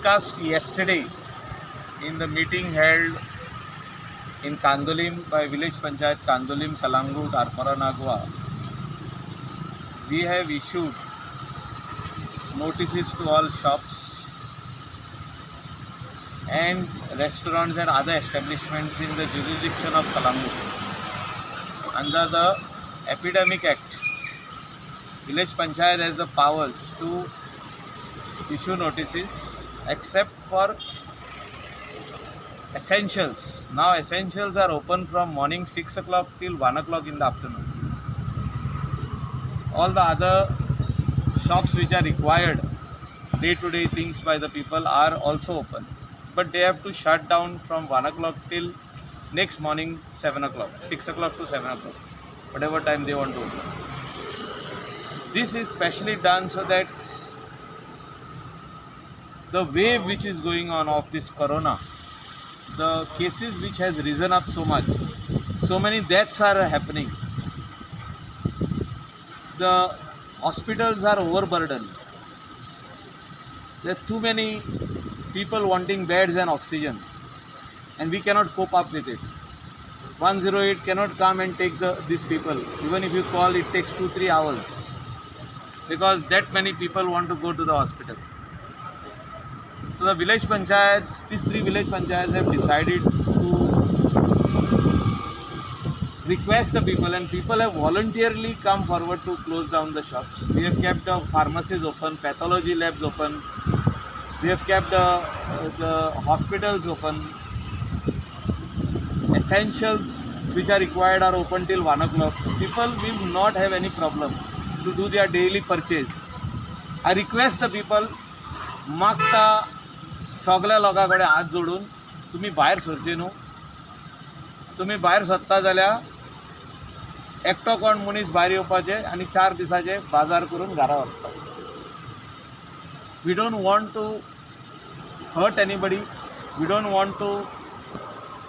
discussed yesterday in the meeting held in Kandolim by Village Panchayat Kandolim, Kalangut, Arpara Nagwa, we have issued notices to all shops and restaurants and other establishments in the jurisdiction of Kalangut. Under the Epidemic Act, Village Panchayat has the powers to issue notices except for essentials. Now essentials are open from morning 6 o'clock till 1 o'clock in the afternoon. All the other shops which are required day-to-day things by the people are also open, but they have to shut down from 1 o'clock till next morning 7 o'clock, 6 o'clock to 7 o'clock, whatever time they want to open. This is specially done so that the wave which is going on of this corona, the cases which has risen up so much, so many deaths are happening. The hospitals are overburdened. There are too many people wanting beds and oxygen, and we cannot cope up with it. 108 cannot come and take these people. Even if you call, it takes 2-3 hours because that many people want to go to the hospital. So the village panchayats, these 3 village panchayats have decided to request the people, and people have voluntarily come forward to close down the shops. We have kept the pharmacies open, pathology labs open, we have kept the hospitals open. Essentials which are required are open till 1 o'clock. So people will not have any problem to do their daily purchase. I request the people, मागता सगळ्या लोकां कडेन हात जोडून तुम्ही भायर सरचे न्हू. तुम्ही भायर सरता जाल्यार एकटो कोण मनीस भायर येवपाचे आनी 4 दिसाचे बाजार करून घरा वचपाचे. We don't want to hurt anybody. We don't want to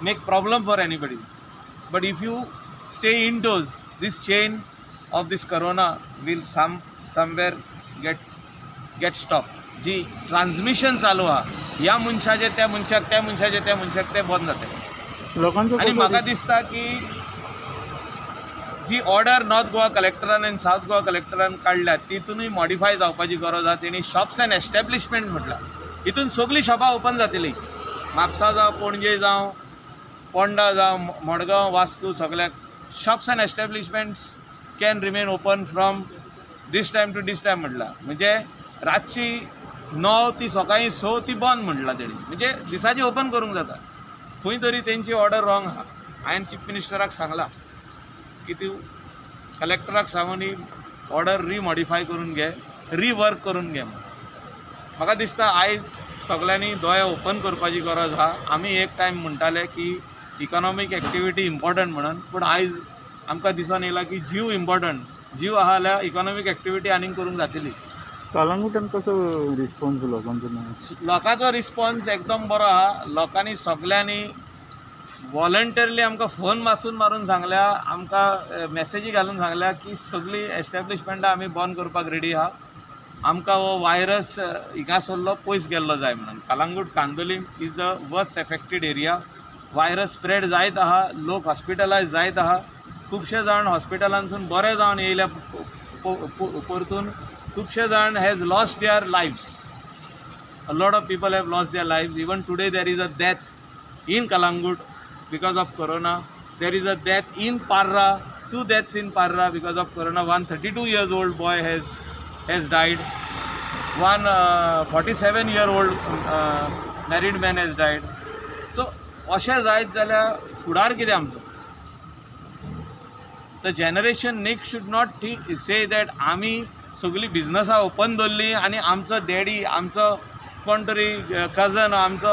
make problem for anybody. But if you stay indoors, this chain of this corona will somewhere get stopped. जी ट्रान्समिशन चालू हा ह्या मनशाचे त्या मनशाक, त्या मनशाचे त्या मनशाक ते बंद जाता. आनी म्हाका दिसता की जी ऑर्डर नॉर्थ गोवा कलेक्टरान आनी सावथ गोवा कलेक्टरान काडल्या तितूनय मॉडिफाय जावपाची गरज आहा. तेणी शॉप्स एंड एस्टॅब्लिशमेंट म्हटलां, हितून सगळीं शॉपां ओपन जातलीं. म्हापसा जावं, पणजे जावं, पोंडा जावं, मडगांव, वास्को, सगळ्याक shops and establishments can remain open from this time to this time म्हटलां. म्हणजे रातची 9 ती सकाळीं 6 ती बंद म्हटलां तेणी. म्हणजे दिसाची ओपन करूंक जाता. खंय तरी तेंची ऑर्डर रॉंग आहा. हांवें चीफ मिनिस्टराक सांगलां की तूं कलेक्टराक सांगून ही ऑर्डर रिमॉडिफाय करून घे, रिवर्क करून घे. म्हाका दिसता आयज सगळ्यांनी दोळे ओपन करपाची गरज आहा. आमी एक टायम म्हणटाले की इकॉनॉमीक एक्टिविटी इम्पॉर्टंट म्हणून, पूण आयज आमकां दिसून येयला की जीव इम्पॉर्टंट. जीव आहा जाल्यार इकॉनॉमीक एक्टिविटी आनीक करूंक जातली. कालांगुटान कसो रिस्पॉन्स लोकांचो? लोकांचो रिस्पॉन्स एकदम बरो आहा. लोकांनी सगळ्यांनी वॉलंटरली आमकां फोन मारून सांगल्या, आमकां मॅसेजी घालून सांगल्या की सगळीं एस्टॅब्लिशमेंटां आमी बंद करपाक रेडी आहा. आमकां हो वायरस हिंगासरलो पयस गेल्लो जाय म्हणून. Calangute Candolim is the worst affected area. Virus spread जायत आहा, लोक हॉस्पिटलायज जायत आहा. खुबशे जाण हॉस्पिटलांसून बरे जावन येयल्या परतून. खुबशे जाण has lost their lives. A lot of people have lost their lives. Even today there is a death in Kalangut because of corona. There is a death in Parra, 2 deaths in Parra because of corona. One 32-year-old boy has died. One 47-year-old married man has died. So अशें जायत जाल्यार फुडार कितें आमचो? The generation next should not say that आमी सगळीं बिजनसां open दवरलीं आनी आमचो डॅडी, आमचो कोण तरी कजन, आमचो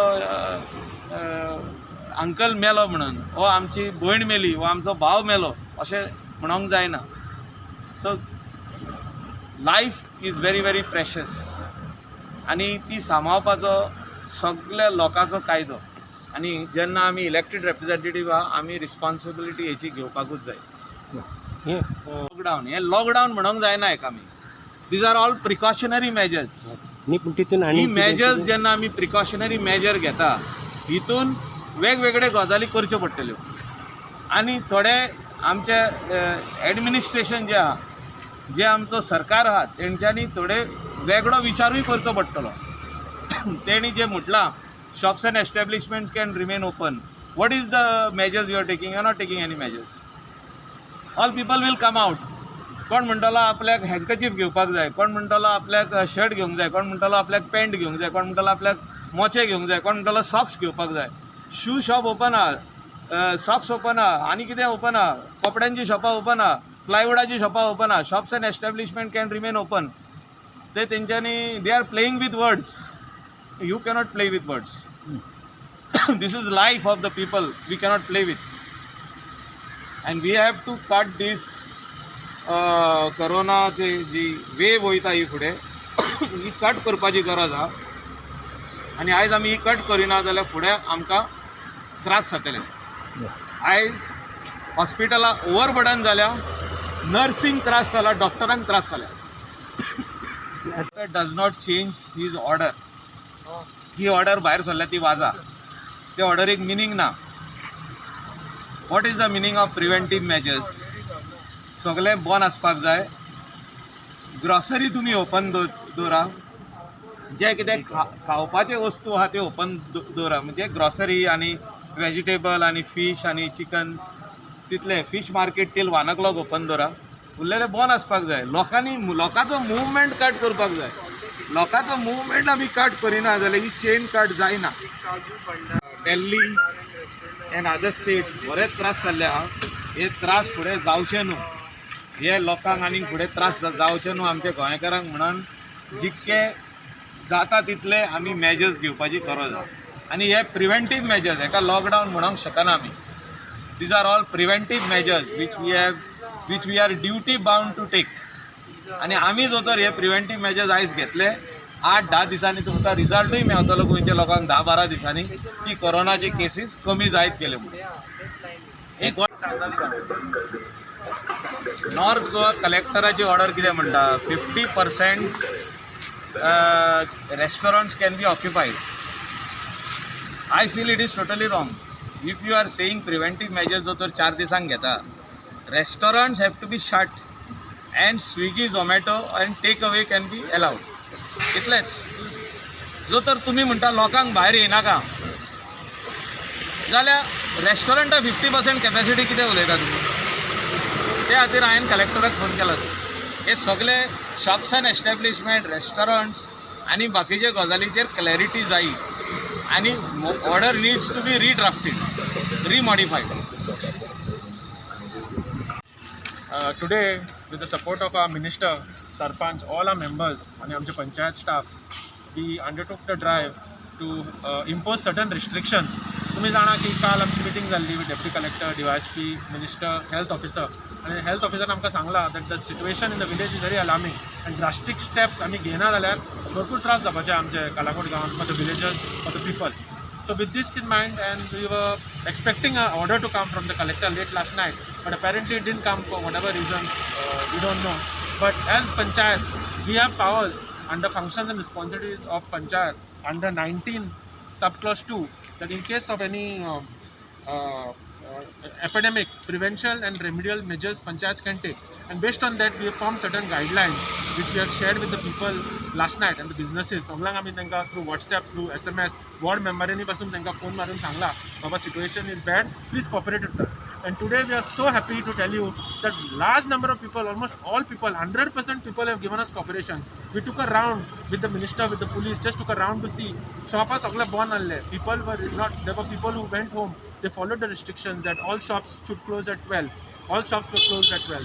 अंकल मेलो म्हणून, वो आमची भयण मेली, वो आमचो भाव मेलो, अशें म्हणूंक जायना. So life is very very precious आनी ती सांबाळपाचो सगळ्या लोकांचो कायदो. आनी जेन्ना आमी इलेक्टेड रिप्रेझेंटेटीव आहा, आमी रिस्पॉन्सिबिलिटी हेची घेवपाकूच जाय. लॉकडावन हें लॉकडावन म्हणूंक जायना हेका आमी. These are all precautionary measures. न्ही पूण तितून ही आनी मेजर्स जेन्ना आमी प्रिकॉशनरी मेजर घेता हितून वेगवेगळे गजाली करच्यो पडटल्यो आनी थोडे आमचे एडमिनिस्ट्रेशन जे आहा जे आमचो सरकार आहा तेंच्यांनी थोडे वेगळो विचारूय करचो पडटलो तेणी जे म्हटलां shops and establishments can remain open what is the measures you are taking you are not taking any measures all people will come out कोण म्हणटलो आपल्याक हँडकचीफ घेवपाक जाय कोण म्हणटलो आपल्याक शर्ट घेवंक जाय कोण म्हणटलो आपल्याक पॅन्ट घेवंक जाय कोण म्हणटलो आपल्याक मोचे घेवंक जाय कोण म्हणटलो सॉक्स घेवपाक जाय शू शॉप ओपन आहा सॉक्स ओपन आहा आनी कितें ओपन आहा कपड्यांची शॉपां ओपन आहा प्लायवुडाची शॉपां ओपन आहा shops and establishment can remain open ते तेंच्यांनी they are playing with words you cannot play with words this is life of the people we cannot play with and we have to cut this corona जी wave वयता ही फुडें ही cut करपाची गरज आहा आनी आयज आमी ही कट करिना जाल्यार फुडें आमकां त्रास जातले आयज हॉस्पिटलां ओवरबर्डन जाल्या नर्सींक त्रास जाला डॉक्टरांक त्रास जाल्या does not change his order जी ऑर्डर भायर सरल्या ती वाजा ते ऑर्डरीक मिनींग ना what is the meaning of preventive measures सगळें बंद आसपाक जाय ग्रॉसरी तुमी ओपन दवरा जे कितें खावपाचे वस्तू आहा ते ओपन दवरा म्हणजे ग्रॉसरी आनी वेजिटेबल आनी फीश आनी चिकन तितले fish market till 1 o'clock open दवरा उरलेले बंद आसपाक जाय लोकांचो मुवमेंट कट करपाक जाय लोकांचो मुवमेंट आमी कट करिना जाल्यार ही चेन कट जायना दिल्ली एंड अदर स्टेट्स बरेच त्रास जाल्ले आहा हे त्रास फुडें जावचे न्हू हे लोकांक आनी फुडें त्रास जावचे न्हू आमच्या गोंयकारांक म्हणून जितके जाता तितले आमी मेजर्स घेवपाची गरज आहा आनी हे प्रिवेंटीव मेजर्स हेका लॉकडावन म्हणूंक शकना आमी these are all preventive measures which we are duty bound to take आनी आमी जर तर हे प्रिवेंटीव मेजर्स आयज घेतले 8-10 दिसांनी तुमकां रिजल्टूय मेळटलो गोंयच्या लोकांक 10-12 दिसांनी की कोरोनाचे केसीस कमी जायत गेले म्हणून एक नॉर्थ गोवा कलेक्टराची ऑर्डर कितें म्हणटा 50% restaurants can be occupied I feel it is totally wrong if you are saying preventive measures जर तर 4 दिसांक घेता restaurants have to be shut and Swiggy Zomato and take away can be allowed इतलेंच जो तर तुमी म्हणटा लोकांक भायर येनाका जाल्यार रेस्टॉरंटा 50% कॅपॅसिटी कितें उलयता तुमी ते खातीर हांवें कलेक्टराक फोन केला हे सगळे शॉप्स एंड एस्टॅब्लिशमेंट रेस्टॉरंट्स आनी बाकीचे गजालीचेर क्लॅरिटी जायी आनी order needs to be redrafted remodified Today, with the support of our Minister, Sarpanch, all our members and our Panchayat staff, we undertook the drive to impose certain restrictions. तुम्ही जाणा की काल आमची मिटींग जाल्ली with deputy collector DYSP minister health officer आणि health ऑफिसरान आमकां सांगला that the situation in the village is very alarming and drastic steps आमी घेयना जाल्यार भरपूर त्रास जावपाचे आमचे कालाकोट गांवांत for the villagers for the people. So with this in mind, and we were expecting an order to come from the collector late last night, but apparently it didn't come for whatever reason, we don't know. But as Panchayat, we have powers under functions and responsibilities of Panchayat under 19 subclause 2 that in case of any epidemic, prevention and remedial measures Panchayats can take. And based on that, we have formed certain guidelines which we have shared with the people last night and the businesses. सगळ्यांक आमी तांकां through WhatsApp, through SMS, ward मेंबरांनी पासून तांकां phone मारून सांगला बाबा situation is bad, please cooperate with us. And today we are so happy to tell you that large number of people, almost all people, 100% people have given us cooperation. We took a round with the minister, with the police, just took a round to see. Shops सगळे बंद आसले. People were not, there were people who went home. They followed the restrictions that all shops should close at 12. All shops were closed at 12.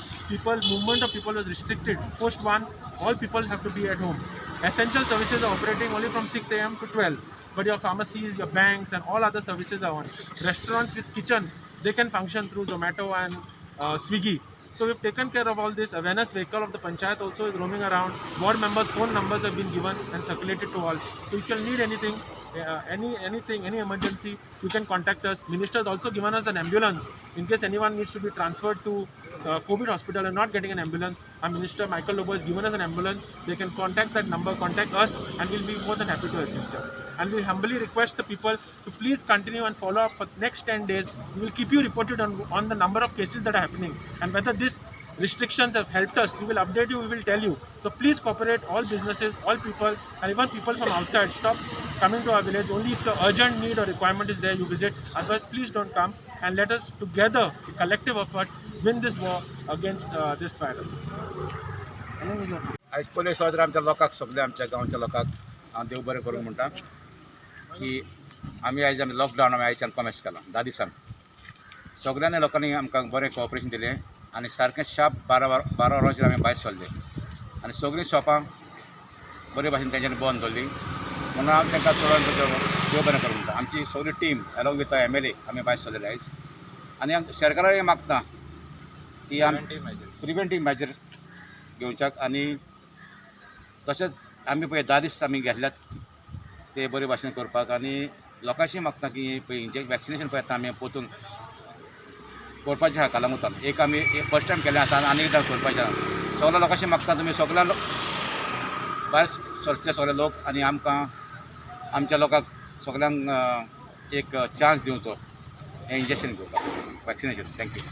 Movement of people was restricted. Post 1, all people have to be at home. Essential services are operating only from 6 a.m. to 12. But your pharmacies, your banks and all other services are on. Restaurants with kitchen, they can function through Zomato and Swiggy. So we've taken care of all this. Awareness vehicle of the Panchayat also is roaming around. Ward members' phone numbers have been given and circulated to all. So if you need anything, anything, any emergency, you can contact us. Minister has also given us an ambulance in case anyone needs to be transferred to COVID hospital and not getting an ambulance. Our Minister Michael Lobo has given us an ambulance. They can contact that number, contact us, and we'll be more than happy to assist them. And we humbly request the people to please continue and follow up for next 10 days. We will keep you reported on the number of cases that are happening and whether this restrictions have helped us. We will update you, we will tell you. So please cooperate, all businesses, all people, and even people from outside. Stop coming to our village. Only if the urgent need or requirement is there, you visit. Otherwise, please don't come, and let us together, a collective effort, win this war against this virus. आयज पयले सदर आमच्या लोकांक सगळ्या आमच्या गांवच्या लोकांक हांव देव बरें करूं म्हणटा की आमी आयज आमी लॉकडावन आमी आयच्यान कमेस केला 10 दिसान सगळ्यांनी लोकांनी आमकां बरें कॉपरेशन दिलें आनी सारकें शार्प 12 वरांचेर आमी भायर सरले आनी सगळीं शॉपां बरे भाशेन तेंच्यांनी बंद दवरली म्हणून हांव तांकां देव बरें करूं म्हणटा आमची सगळी टीम एलोंग विथ MLA आमी भायर सरलेले आयज आनी आमी सरकाराक मागता की आमी प्रिवेंटीव मेजर घेवच्याक आनी तशेंच आमी पळय 10 दीस आमी घेतल्यात ते बरे भाशेन करपाक आनी लोकांशी मागता की पळय जे वॅक्सिनेशन पळय आतां आमी पोतून करपाचें आहा कलंगुटान एक आमी फर्स्ट टायम केलें आतां आनी एकदां करपाचें आहा सगळ्या लोकांशी मागता तुमी सगळ्या भायर सरचे सगळे लोक आनी आमकां आमच्या लोकांक सगळ्यांक एक चान्स दिवचो हें इंजेक्शन घेवपाक वॅक्सिनेशन थँक्यू